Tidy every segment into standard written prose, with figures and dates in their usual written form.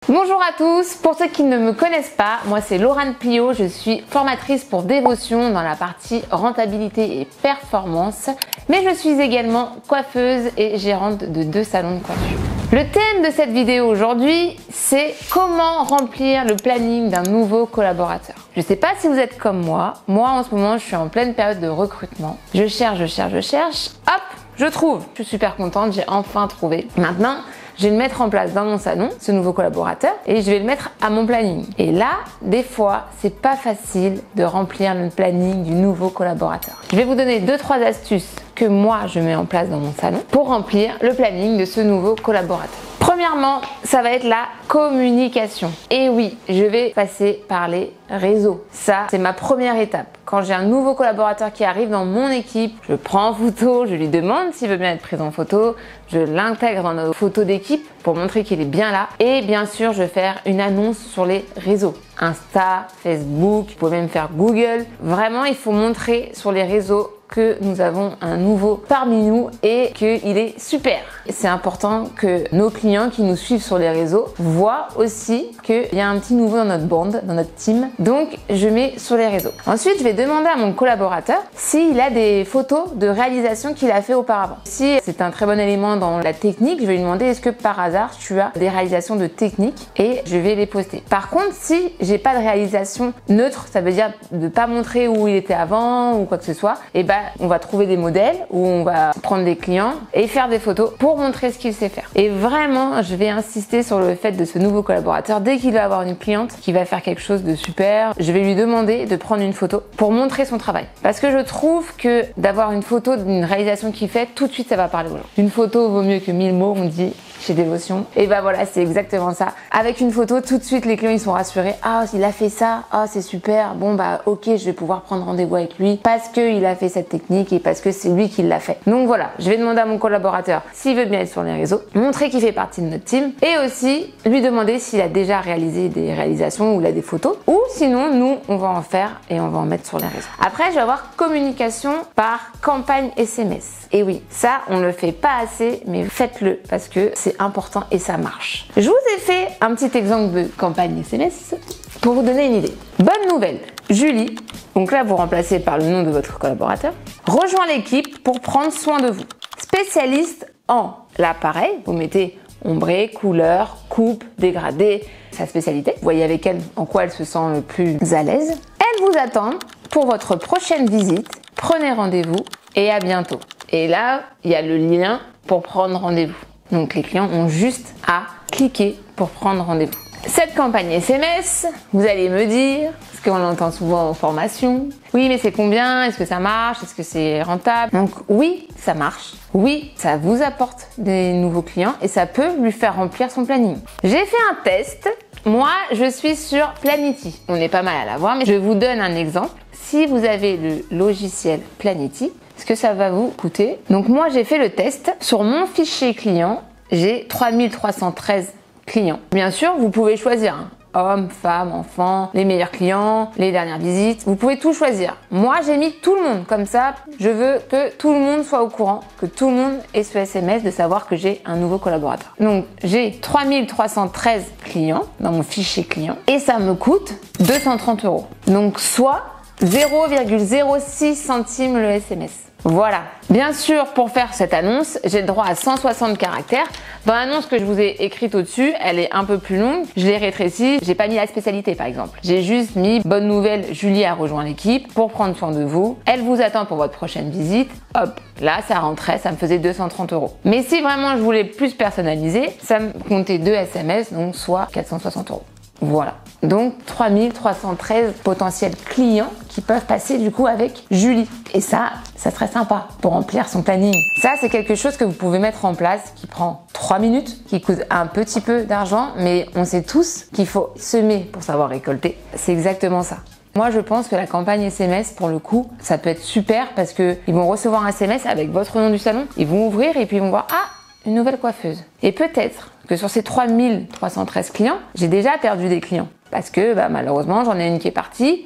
Bonjour à tous, pour ceux qui ne me connaissent pas, moi c'est Laurane Pliot, je suis formatrice pour Dévotion dans la partie rentabilité et performance, mais je suis également coiffeuse et gérante de 2 salons de coiffure. Le thème de cette vidéo aujourd'hui, c'est comment remplir le planning d'un nouveau collaborateur. Je ne sais pas si vous êtes comme moi en ce moment je suis en pleine période de recrutement. Je cherche, hop, je trouve. Je suis super contente, j'ai enfin trouvé. Maintenant, je vais le mettre en place dans mon salon, ce nouveau collaborateur, et je vais le mettre à mon planning. Et là, des fois, c'est pas facile de remplir le planning du nouveau collaborateur. Je vais vous donner 2-3 astuces que moi, je mets en place dans mon salon pour remplir le planning de ce nouveau collaborateur. Premièrement, ça va être la communication. Et oui, je vais passer par les réseaux. Ça, c'est ma première étape. Quand j'ai un nouveau collaborateur qui arrive dans mon équipe, je prends en photo, je lui demande s'il veut bien être pris en photo, je l'intègre dans nos photos d'équipe pour montrer qu'il est bien là. Et bien sûr, je vais faire une annonce sur les réseaux. Insta, Facebook, vous pouvez même faire Google. Vraiment, il faut montrer sur les réseaux que nous avons un nouveau parmi nous et qu'il est super. C'est important que nos clients qui nous suivent sur les réseaux voient aussi qu'il y a un petit nouveau dans notre bande, dans notre team. Donc, je mets sur les réseaux. Ensuite, je vais demander à mon collaborateur s'il a des photos de réalisation qu'il a fait auparavant. Si c'est un très bon élément dans la technique, je vais lui demander est-ce que par hasard tu as des réalisations de technique et je vais les poster. Par contre, si j'ai pas de réalisation neutre, ça veut dire de pas montrer où il était avant ou quoi que ce soit, et ben on va trouver des modèles où on va prendre des clients et faire des photos pour montrer ce qu'il sait faire. Et vraiment, je vais insister sur le fait de ce nouveau collaborateur. Dès qu'il va avoir une cliente qui va faire quelque chose de super, je vais lui demander de prendre une photo pour montrer son travail. Parce que je trouve que d'avoir une photo d'une réalisation qu'il fait, tout de suite ça va parler aux gens. Une photo vaut mieux que 1000 mots, on dit chez Dévotion. Et bah voilà, c'est exactement ça. Avec une photo, tout de suite les clients ils sont rassurés. Ah, il a fait ça, ah c'est super. Bon bah ok, je vais pouvoir prendre rendez-vous avec lui parce qu'il a fait cette technique et parce que c'est lui qui l'a fait. Donc voilà, je vais demander à mon collaborateur s'il veut bien être sur les réseaux, montrer qu'il fait partie de notre team et aussi lui demander s'il a déjà réalisé des réalisations ou il a des photos ou sinon nous on va en faire et on va en mettre sur les réseaux. Après je vais avoir communication par campagne SMS. Et oui, ça on le fait pas assez mais faites-le parce que c'est important et ça marche. Je vous ai fait un petit exemple de campagne SMS pour vous donner une idée. Bonne nouvelle, Julie, donc là vous remplacez par le nom de votre collaborateur, rejoint l'équipe pour prendre soin de vous. Spécialiste en, là pareil, vous mettez ombré, couleur, coupe, dégradé, sa spécialité. Vous voyez avec elle en quoi elle se sent le plus à l'aise. Elle vous attend pour votre prochaine visite. Prenez rendez-vous et à bientôt. Et là, il y a le lien pour prendre rendez-vous. Donc les clients ont juste à cliquer pour prendre rendez-vous. Cette campagne SMS, vous allez me dire, parce qu'on l'entend souvent en formation, oui mais c'est combien, est-ce que ça marche, est-ce que c'est rentable? Donc oui, ça marche, oui, ça vous apporte des nouveaux clients et ça peut lui faire remplir son planning. J'ai fait un test, moi je suis sur Planity, on est pas mal à l'avoir, mais je vous donne un exemple. Si vous avez le logiciel Planity, ce que ça va vous coûter. Donc moi j'ai fait le test, sur mon fichier client, j'ai 3313 clients. Bien sûr, vous pouvez choisir hommes, femmes, enfants, les meilleurs clients, les dernières visites, vous pouvez tout choisir. Moi j'ai mis tout le monde, comme ça je veux que tout le monde soit au courant, que tout le monde ait ce SMS de savoir que j'ai un nouveau collaborateur. Donc j'ai 3313 clients dans mon fichier client et ça me coûte 230 €. Donc soit 0,06 centimes le SMS. Voilà. Bien sûr, pour faire cette annonce, j'ai le droit à 160 caractères. Dans l'annonce que je vous ai écrite au-dessus, elle est un peu plus longue. Je l'ai rétrécie. J'ai pas mis la spécialité, par exemple. J'ai juste mis bonne nouvelle, Julie a rejoint l'équipe pour prendre soin de vous. Elle vous attend pour votre prochaine visite. Hop. Là, ça rentrait, ça me faisait 230 €. Mais si vraiment je voulais plus personnaliser, ça me comptait 2 SMS, donc soit 460 €. Voilà. Donc 3313 potentiels clients qui peuvent passer du coup avec Julie. Et ça serait sympa pour remplir son planning. Ça, c'est quelque chose que vous pouvez mettre en place qui prend 3 minutes, qui coûte un petit peu d'argent, mais on sait tous qu'il faut semer pour savoir récolter. C'est exactement ça. Moi, je pense que la campagne SMS, pour le coup, ça peut être super parce que ils vont recevoir un SMS avec votre nom du salon, ils vont ouvrir et puis ils vont voir « Ah, une nouvelle coiffeuse ». Et peut-être que sur ces 3313 clients, j'ai déjà perdu des clients. Parce que malheureusement, j'en ai une qui est partie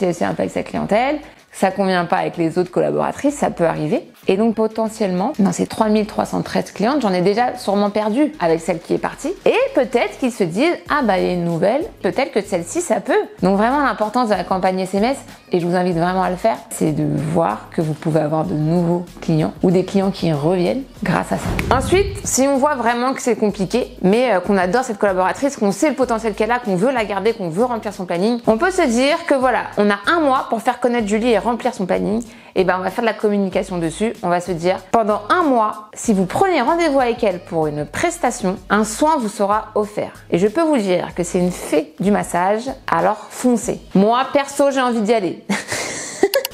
aussi un peu avec sa clientèle, ça convient pas avec les autres collaboratrices, ça peut arriver. Et donc potentiellement, dans ces 3313 clientes, j'en ai déjà sûrement perdu avec celle qui est partie. Et peut-être qu'ils se disent, ah bah il y a une nouvelle, peut-être que celle-ci ça peut. Donc vraiment l'importance de la campagne SMS, et je vous invite vraiment à le faire, c'est de voir que vous pouvez avoir de nouveaux clients ou des clients qui reviennent grâce à ça. Ensuite, si on voit vraiment que c'est compliqué, mais qu'on adore cette collaboratrice, qu'on sait le potentiel qu'elle a, qu'on veut la garder, qu'on veut remplir son planning, on peut se dire que voilà, on a un mois pour faire connaître Julie et remplir son planning. Et ben on va faire de la communication dessus. On va se dire, pendant un mois, si vous prenez rendez-vous avec elle pour une prestation, un soin vous sera offert. Et je peux vous dire que c'est une fée du massage, alors foncez. Moi, perso, j'ai envie d'y aller.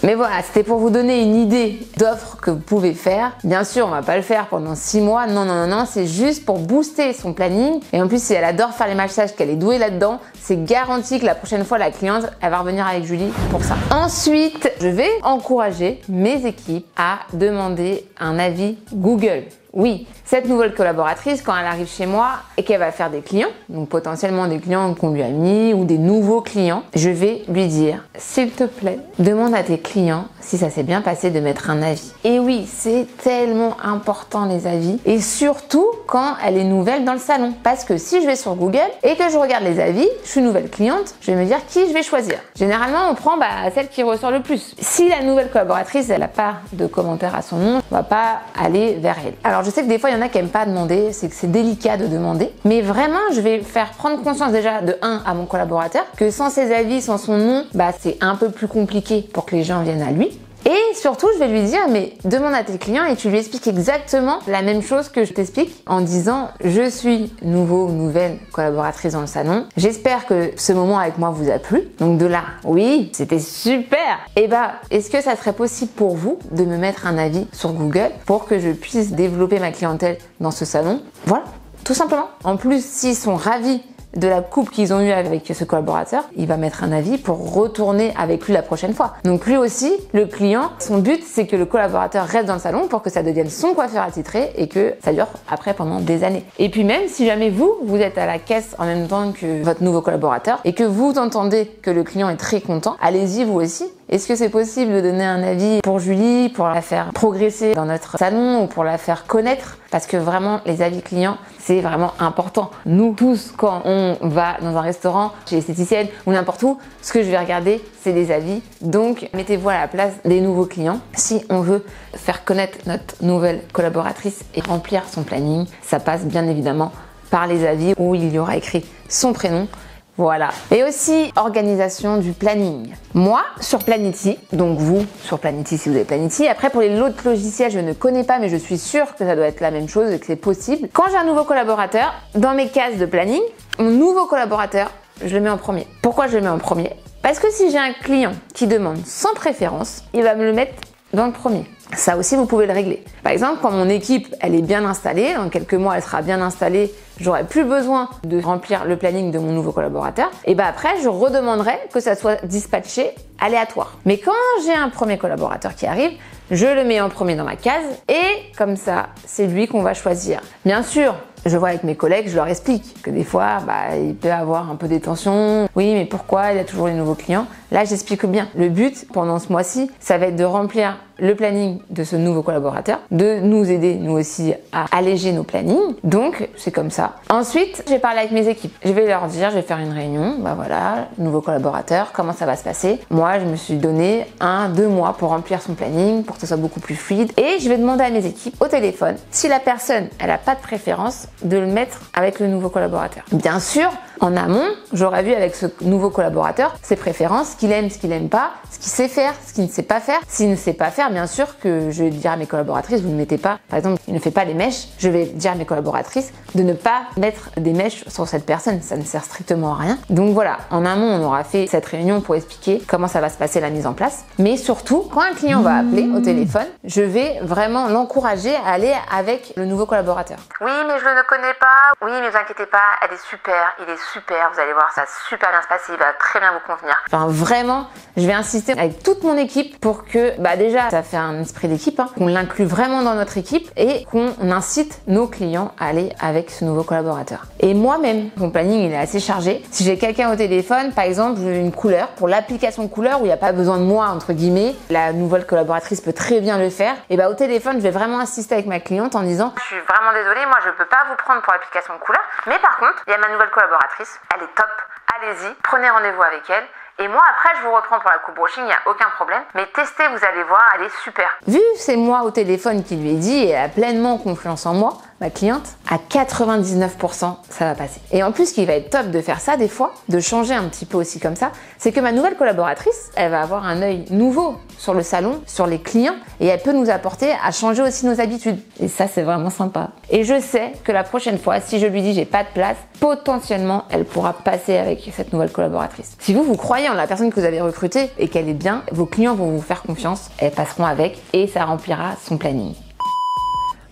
Mais voilà, c'était pour vous donner une idée d'offres que vous pouvez faire. Bien sûr, on va pas le faire pendant 6 mois. Non, c'est juste pour booster son planning. Et en plus, si elle adore faire les massages, qu'elle est douée là-dedans, c'est garanti que la prochaine fois, la cliente, elle va revenir avec Julie pour ça. Ensuite, je vais encourager mes équipes à demander un avis Google. Oui, cette nouvelle collaboratrice, quand elle arrive chez moi et qu'elle va faire des clients, donc potentiellement des clients qu'on lui a mis ou des nouveaux clients, je vais lui dire, s'il te plaît, demande à tes clients si ça s'est bien passé de mettre un avis. Et oui, c'est tellement important les avis, et surtout quand elle est nouvelle dans le salon. Parce que si je vais sur Google et que je regarde les avis, je suis nouvelle cliente, je vais me dire qui je vais choisir. Généralement, on prend celle qui ressort le plus. Si la nouvelle collaboratrice, elle n'a pas de commentaire à son nom, on va pas aller vers elle. Alors je sais que des fois, il y en a qui n'aiment pas demander, c'est que c'est délicat de demander. Mais vraiment, je vais faire prendre conscience déjà de à mon collaborateur, que sans ses avis, sans son nom, c'est un peu plus compliqué pour que les gens viennent à lui. Et surtout, je vais lui dire, mais demande à tes clients et tu lui expliques exactement la même chose que je t'explique en disant, je suis nouvelle collaboratrice dans le salon. J'espère que ce moment avec moi vous a plu. Donc de là, oui, c'était super. Et est-ce que ça serait possible pour vous de me mettre un avis sur Google pour que je puisse développer ma clientèle dans ce salon? Voilà, tout simplement. En plus, s'ils sont ravis de la coupe qu'ils ont eue avec ce collaborateur, il va mettre un avis pour retourner avec lui la prochaine fois. Donc lui aussi, le client, son but c'est que le collaborateur reste dans le salon pour que ça devienne son coiffeur attitré et que ça dure après pendant des années. Et puis même si jamais vous êtes à la caisse en même temps que votre nouveau collaborateur et que vous entendez que le client est très content, allez-y vous aussi. Est-ce que c'est possible de donner un avis pour Julie, pour la faire progresser dans notre salon ou pour la faire connaître? Parce que vraiment, les avis clients, c'est vraiment important. Nous tous, quand on va dans un restaurant, chez l'esthéticienne ou n'importe où, ce que je vais regarder, c'est des avis. Donc, mettez-vous à la place des nouveaux clients. Si on veut faire connaître notre nouvelle collaboratrice et remplir son planning, ça passe bien évidemment par les avis où il y aura écrit son prénom. Voilà. Et aussi, organisation du planning. Moi, sur Planity, donc vous, sur Planity si vous avez Planity. Après, pour les autres logiciels, je ne connais pas, mais je suis sûre que ça doit être la même chose et que c'est possible. Quand j'ai un nouveau collaborateur, dans mes cases de planning, mon nouveau collaborateur, je le mets en premier. Pourquoi je le mets en premier? Parce que si j'ai un client qui demande sans préférence, il va me le mettre dans le premier. Ça aussi, vous pouvez le régler. Par exemple, quand mon équipe, elle est bien installée, dans quelques mois, elle sera bien installée, j'aurai plus besoin de remplir le planning de mon nouveau collaborateur. Et après, je redemanderai que ça soit dispatché aléatoire. Mais quand j'ai un premier collaborateur qui arrive, je le mets en premier dans ma case et comme ça, c'est lui qu'on va choisir. Bien sûr, je vois avec mes collègues, je leur explique que des fois, il peut y avoir un peu des tensions. Oui, mais pourquoi il y a toujours les nouveaux clients? Là, j'explique bien. Le but, pendant ce mois-ci, ça va être de remplir le planning de ce nouveau collaborateur, de nous aider, nous aussi, à alléger nos plannings. Donc, c'est comme ça. Ensuite, je vais parler avec mes équipes. Je vais leur dire, je vais faire une réunion. Voilà, nouveau collaborateur, comment ça va se passer? Moi, je me suis donné 1-2 mois pour remplir son planning, pour que ce soit beaucoup plus fluide. Et je vais demander à mes équipes, au téléphone, si la personne, elle n'a pas de préférence, de le mettre avec le nouveau collaborateur. Bien sûr, en amont, j'aurais vu avec ce nouveau collaborateur ses préférences, ce qu'il aime, ce qu'il n'aime pas, ce qu'il sait faire, ce qu'il ne sait pas faire. S'il ne sait pas faire, bien sûr que je vais dire à mes collaboratrices, vous ne mettez pas, par exemple, il ne fait pas les mèches, je vais dire à mes collaboratrices de ne pas mettre des mèches sur cette personne, ça ne sert strictement à rien. Donc voilà, en amont, on aura fait cette réunion pour expliquer comment ça va se passer la mise en place. Mais surtout, quand un client va appeler au téléphone, je vais vraiment l'encourager à aller avec le nouveau collaborateur. Oui, mais je ne le connais pas. Oui, mais vous inquiétez pas, elle est super, il est super, vous allez voir, ça va super bien se passer, il va très bien vous convenir. Enfin vraiment, je vais insister avec toute mon équipe pour que, déjà, ça fait un esprit d'équipe, qu'on l'inclue vraiment dans notre équipe et qu'on incite nos clients à aller avec ce nouveau collaborateur. Et moi-même, mon planning il est assez chargé. Si j'ai quelqu'un au téléphone, par exemple, une couleur, pour l'application couleur où il n'y a pas besoin de moi, entre guillemets, la nouvelle collaboratrice peut très bien le faire, et au téléphone, je vais vraiment insister avec ma cliente en disant: je suis vraiment désolée, moi je peux pas vous prendre pour l'application couleur, mais par contre, il y a ma nouvelle collaboratrice, elle est top, allez-y, prenez rendez-vous avec elle. Et moi, après, je vous reprends pour la coupe brushing, il n'y a aucun problème. Mais testez, vous allez voir, elle est super. Vu que c'est moi au téléphone qui lui ai dit et elle a pleinement confiance en moi, ma cliente, à 99%, ça va passer. Et en plus, ce qui va être top de faire ça des fois, de changer un petit peu aussi comme ça, c'est que ma nouvelle collaboratrice, elle va avoir un œil nouveau sur le salon, sur les clients, et elle peut nous apporter à changer aussi nos habitudes. Et ça, c'est vraiment sympa. Et je sais que la prochaine fois, si je lui dis j'ai pas de place, potentiellement, elle pourra passer avec cette nouvelle collaboratrice. Si vous croyez en la personne que vous avez recrutée et qu'elle est bien, vos clients vont vous faire confiance, elles passeront avec et ça remplira son planning.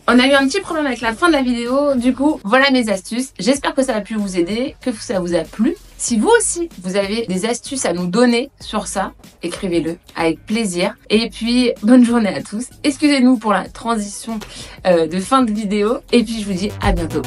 On a eu un petit problème avec la fin de la vidéo, du coup, voilà mes astuces. J'espère que ça a pu vous aider, que ça vous a plu. Si vous aussi, vous avez des astuces à nous donner sur ça, écrivez-le avec plaisir. Et puis, bonne journée à tous. Excusez-nous pour la transition de fin de vidéo. Et puis, je vous dis à bientôt.